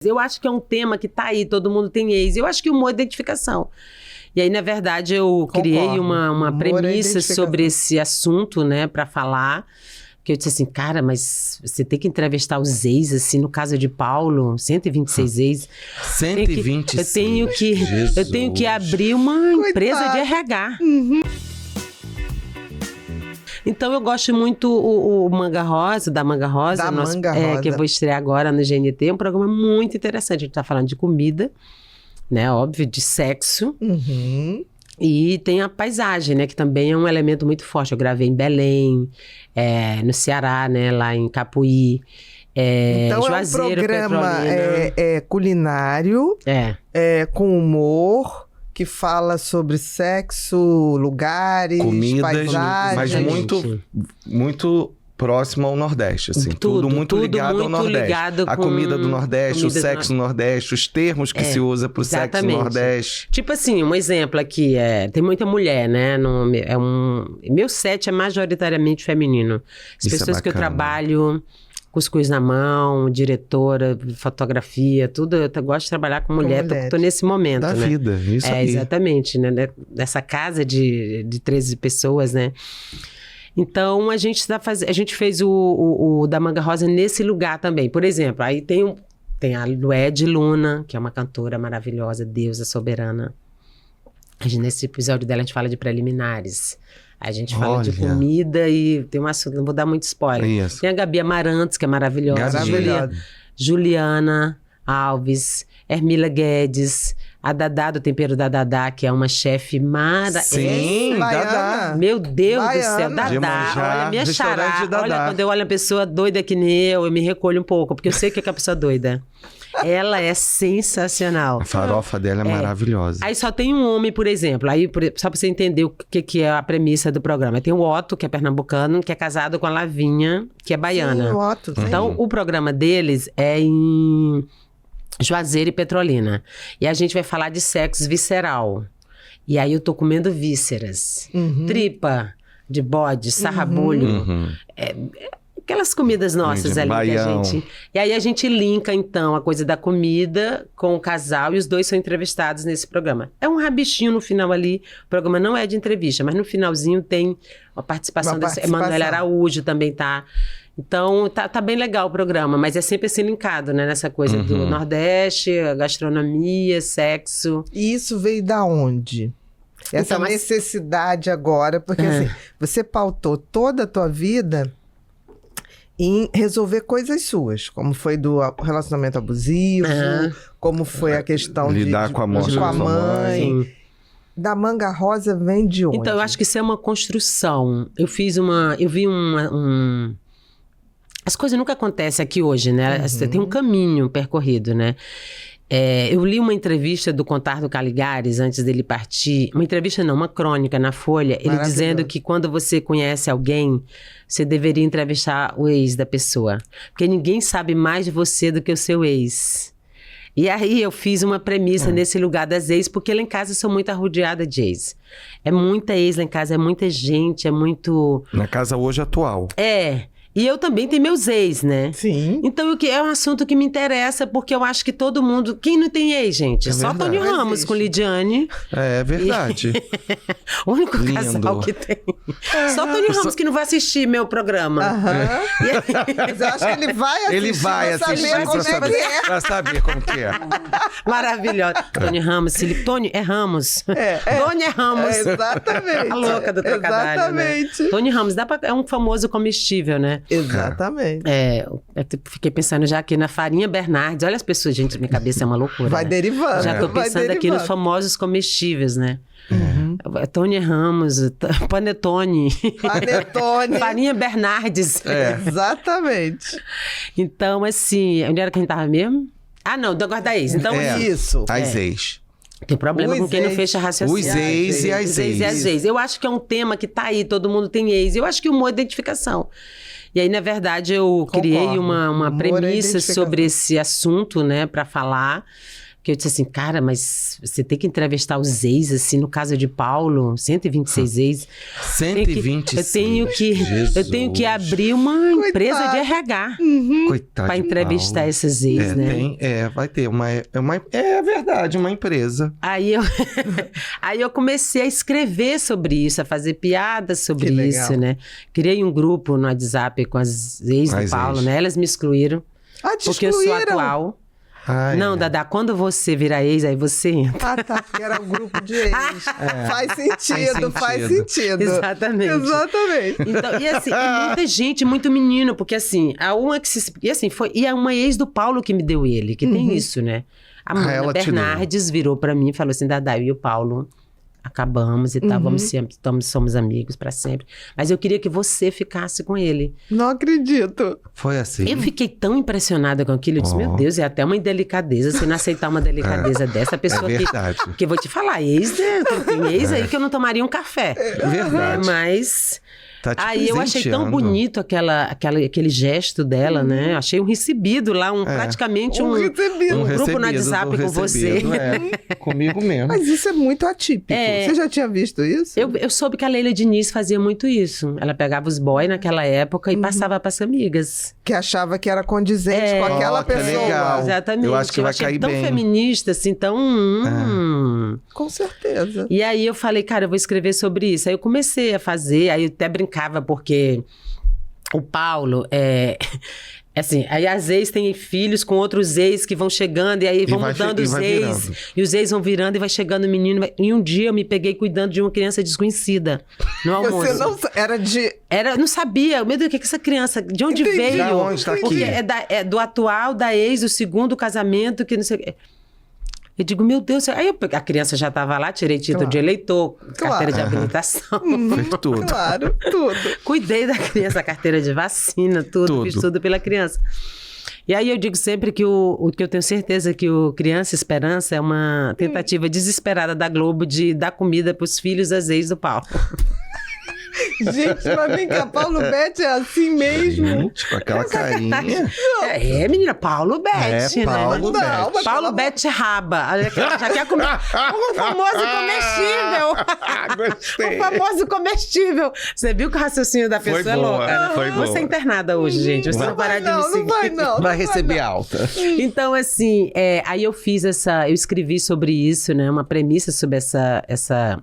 Eu acho que é um tema que tá aí, todo mundo tem ex. Eu acho que o humor é identificação. E aí, na verdade, eu criei uma premissa sobre esse assunto, né, pra falar. Que eu disse assim, cara, mas você tem que entrevistar os ex, assim, no caso de Paulo, 126 ex. 126. Eu tenho que abrir uma empresa de RH. Uhum. Então, eu gosto muito o Manga Rosa, da Manga Rosa. Manga Rosa. Que eu vou estrear agora no GNT. É um programa muito interessante. A gente tá falando de comida, né? Óbvio, de sexo. Uhum. E tem a paisagem, né? Que também é um elemento muito forte. Eu gravei em Belém, no Ceará, né? Lá em Capuí. Então Juazeiro, é um programa Petrolina. culinário, com humor, que fala sobre sexo, lugares, comidas, paisagens. mas muito próximo ao Nordeste, assim. Tudo muito ligado ao Nordeste. A comida do Nordeste, o sexo no Nordeste, os termos que se usa pro sexo no Nordeste. Tipo assim, um exemplo aqui, tem muita mulher, né? Meu set é majoritariamente feminino. As pessoas que eu trabalho, cuscuz na mão, diretora, fotografia, tudo. Eu gosto de trabalhar com mulher, tô nesse momento, da né? vida, isso aí. Exatamente, né? Dessa casa de 13 pessoas, né? Então, a gente fez o da Manga Rosa nesse lugar também. Por exemplo, aí tem a Lued Luna, que é uma cantora maravilhosa, deusa soberana. Nesse episódio dela, a gente fala de preliminares. A gente fala de comida e tem um assunto, não vou dar muito spoiler. Isso. Tem a Gabi Amarantos, que é maravilhosa. Juliana Alves, Hermila Guedes, a Dadá do Tempero da Dadá, que é uma chefe maravilhosa. Sim, Dadá. Meu Deus do céu, Dadá. Olha, minha xará. Olha, quando eu olho a pessoa doida que nem eu me recolho um pouco, porque eu sei que é a pessoa doida. Ela é sensacional. A farofa dela é maravilhosa. Aí só tem um homem, por exemplo. Aí, só pra você entender o que é a premissa do programa. Tem o Otto, que é pernambucano, que é casado com a Lavinha, que é baiana. Sim, o Otto. Então, o programa deles é em Juazeiro e Petrolina. E a gente vai falar de sexo visceral. E aí eu tô comendo vísceras. Tripa de bode, sarrabulho. Aquelas comidas nossas ali baião. que a gente... E aí a gente linka, então, a coisa da comida com o casal e os dois são entrevistados nesse programa. É um rabichinho no final ali. O programa não é de entrevista, mas no finalzinho tem a participação da Emanuela Araújo também tá. Então, tá bem legal o programa, mas é sempre assim linkado, né? Nessa coisa do Nordeste, gastronomia, sexo. E isso veio da onde? Essa necessidade agora, porque assim, você pautou toda a tua vida em resolver coisas suas, como foi do relacionamento abusivo, como foi a questão de lidar com a morte com a mãe. Sim. Da Manga Rosa vem de onde? Então, eu acho que isso é uma construção. Eu vi as coisas nunca acontecem aqui hoje, né? Tem um caminho percorrido, né? Eu li uma entrevista do Contardo Caligares antes dele partir. Uma entrevista não, uma crônica na Folha. Ele dizendo que quando você conhece alguém, você deveria entrevistar o ex da pessoa. Porque ninguém sabe mais de você do que o seu ex. E aí eu fiz uma premissa nesse lugar das ex, porque lá em casa eu sou muito arrodeada de ex. É muita ex lá em casa, é muita gente, é muito... Na casa hoje atual. E eu também tenho meus ex, né? Sim. Então, é um assunto que me interessa, porque eu acho que todo mundo... Quem não tem ex, gente? Só Tony Ramos com Lidiane. É verdade. O único casal que tem. Só Tony Ramos que não vai assistir meu programa. Mas eu acho que ele vai assistir. Ele vai assistir pra saber como que é. Maravilhoso. Tony Ramos. Tony é Ramos. Tony é Ramos. Exatamente. A louca do trocadilho, exatamente. Né? Tony Ramos. É um famoso comestível, né? Exatamente. Eu fiquei pensando já aqui na Farinha Bernardes. Olha as pessoas, gente, minha cabeça é uma loucura. Vai derivando. Já tô pensando aqui nos famosos comestíveis, né? Tony Ramos, Panetone. Farinha Bernardes. Exatamente. Então, assim, onde era que a gente tava mesmo? Não, do guarda-ex. Então, isso. As ex. Tem problema com quem não fecha raciocínio. Os ex e as ex. Eu acho que é um tema que tá aí, todo mundo tem ex. Eu acho que o humor é identificação. E aí, na verdade, eu criei uma premissa sobre esse assunto, né, pra falar. que eu disse assim, cara, mas você tem que entrevistar os ex, assim, no caso de Paulo, 126 ex. 126. Eu tenho que abrir uma empresa de RH. Coitado. Pra entrevistar essas ex, né? Vai ter é verdade, uma empresa. Aí eu comecei a escrever sobre isso, a fazer piadas sobre isso, né? Criei um grupo no WhatsApp com as ex do Paulo, né? Elas me excluíram. Porque eu sou atual. Não, Dadá, quando você vira ex, aí você entra. Tá, porque era um grupo de ex. Faz sentido. Exatamente. Então, e assim, muita gente, muito menino, porque assim, e é uma ex do Paulo que me deu ele, que tem isso, né? A Mana Bernardes virou pra mim e falou assim, Dadá, eu e o Paulo acabamos e tal, somos amigos pra sempre. Mas eu queria que você ficasse com ele. Não acredito. Foi assim. Eu fiquei tão impressionada com aquilo. Eu disse, meu Deus, é até uma indelicadeza você não aceitar uma delicadeza dessa. A pessoa que vou te falar, ex, né? Tem ex aí que eu não tomaria um café. É verdade. Mas... Aí eu achei tão bonito aquele gesto dela, né? Achei um recebido lá, praticamente um grupo no WhatsApp com você. Comigo mesmo. Mas isso é muito atípico. Você já tinha visto isso? Eu soube que a Leila Diniz fazia muito isso. Ela pegava os boys naquela época e passava para as amigas. Que achava que era condizente com aquela pessoa. Legal. Exatamente. Eu acho que vai achei cair tão bem. feminista, assim, tão... Com certeza. E aí eu falei, cara, eu vou escrever sobre isso. Aí eu comecei a fazer, aí eu até brincava, porque o Paulo assim, aí as ex têm filhos com outros ex que vão chegando, e aí vão mudando os ex, e os ex vão virando e vai chegando o menino. E um dia eu me peguei cuidando de uma criança desconhecida no almoço. Você não não sabia, meu Deus, o que é essa criança, de onde veio? Da onde tá porque aqui? é do atual, da ex, do segundo casamento, que não sei. Eu digo, meu Deus, aí a criança já estava lá, tirei título de eleitor, carteira de habilitação. Fez tudo. Claro, tudo. Cuidei da criança, carteira de vacina, tudo. Fiz tudo pela criança. E aí eu digo sempre que o que eu tenho certeza que o Criança Esperança é uma tentativa desesperada da Globo de dar comida para os filhos das ex do Paulo. Gente, mas vem cá, Paulo Betti é assim mesmo? Gente, com aquela carinha. Menina, Paulo Betti, Paulo né? Betti. Paulo Betti Raba. Já quer comer o famoso comestível. Gostei. O famoso comestível. Você viu que o raciocínio da pessoa é louca, né? Foi boa. Você é internada hoje, gente. Você não parar de me seguir. Vai receber alta. Então, assim, aí eu fiz eu escrevi sobre isso, né? Uma premissa sobre essa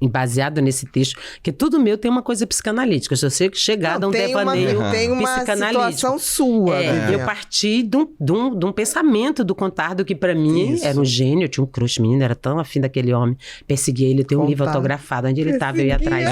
baseado nesse texto, que tudo meu tem uma coisa psicanalítica. Se você chegar a um devaneio tem uma situação sua. Eu parti de um pensamento do Contardo que pra mim era um gênio. Eu tinha um crush, menino, era tão afim daquele homem. Persegui ele, eu tenho um livro autografado, onde ele tava, eu ia atrás.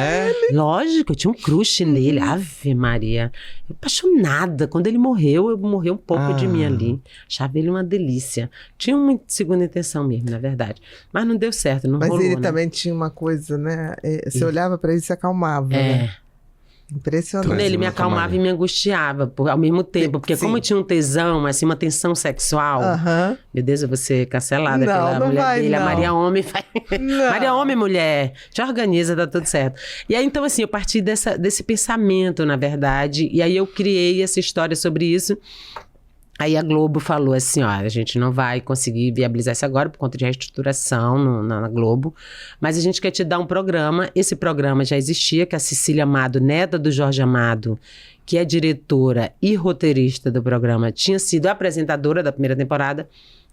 Lógico, eu tinha um crush nele. Ave Maria. Eu apaixonada. Quando ele morreu um pouco de mim ali. Achava ele uma delícia. Tinha uma segunda intenção mesmo, na verdade. Mas não deu certo, não rolou, Mas ele né? também tinha uma coisa, né? Você olhava pra ele e se acalmava, né? Impressionante. Ele me acalmava e me angustiava ao mesmo tempo. Porque como eu tinha um tesão, assim, uma tensão sexual... Meu Deus, eu vou ser cancelada pela mulher dele. A Maria Homem vai... Maria Homem, mulher. Te organiza, dá tudo certo. E aí, então, assim, eu parti desse pensamento, na verdade. E aí eu criei essa história sobre isso. Aí a Globo falou assim, a gente não vai conseguir viabilizar isso agora por conta de reestruturação na Globo, mas a gente quer te dar um programa. Esse programa já existia, que a Cecília Amado, neta do Jorge Amado, que é diretora e roteirista do programa, tinha sido apresentadora da primeira temporada.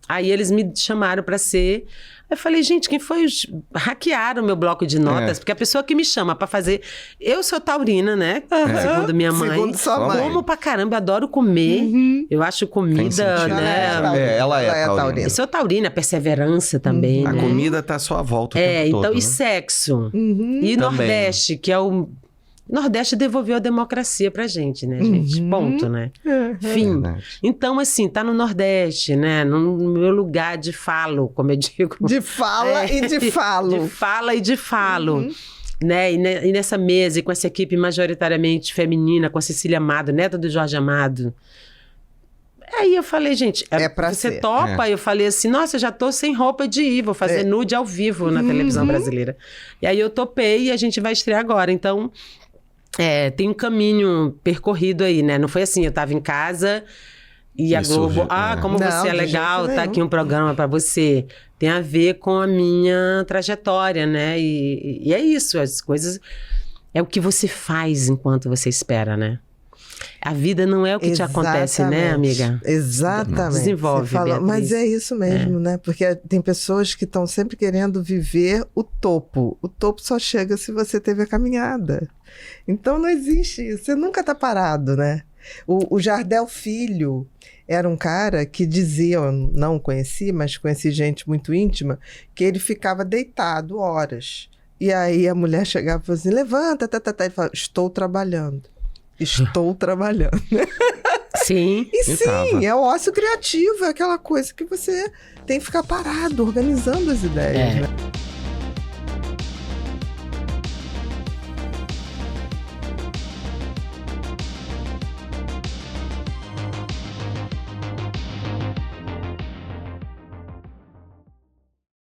Aí eles me chamaram para ser... Eu falei, gente, quem foi? Hackearam o meu bloco de notas, porque a pessoa que me chama pra fazer... Eu sou taurina, né? Segundo minha mãe. Segundo sua mãe. Como pra caramba, eu adoro comer. Eu acho comida, né? Ela é taurina. Eu sou taurina, perseverança também, né? A comida tá só à volta o tempo então, todo, e né? sexo. E Nordeste, que é o... Nordeste devolveu a democracia pra gente, né, gente? Ponto, né? Fim. Então, assim, tá no Nordeste, né? No meu lugar de falo, como eu digo. De fala e de falo. De fala e de falo. Né? E nessa mesa, e com essa equipe majoritariamente feminina, com a Cecília Amado, neta do Jorge Amado. Aí eu falei, gente, você topa? Eu falei assim, nossa, eu já tô sem roupa de ir, vou fazer nude ao vivo na televisão brasileira. E aí eu topei e a gente vai estrear agora. Então... tem um caminho percorrido aí, né? Não foi assim, eu tava em casa E a Globo, como você é legal, tá aqui um programa para você. Tem a ver com a minha trajetória, né? E é isso, as coisas... É o que você faz enquanto você espera, né? A vida não é o que te acontece, né, amiga? Exatamente. Desenvolve, Beatriz. Mas é isso mesmo, né? Porque tem pessoas que estão sempre querendo viver o topo. O topo só chega se você teve a caminhada. Então não existe isso. Você nunca tá parado, né? O Jardel Filho era um cara que dizia, eu não conheci, mas conheci gente muito íntima, que ele ficava deitado horas. E aí a mulher chegava e falava assim, levanta, Ele falava, estou trabalhando. Sim. E sim, é o ócio criativo, é aquela coisa que você tem que ficar parado, organizando as ideias, né?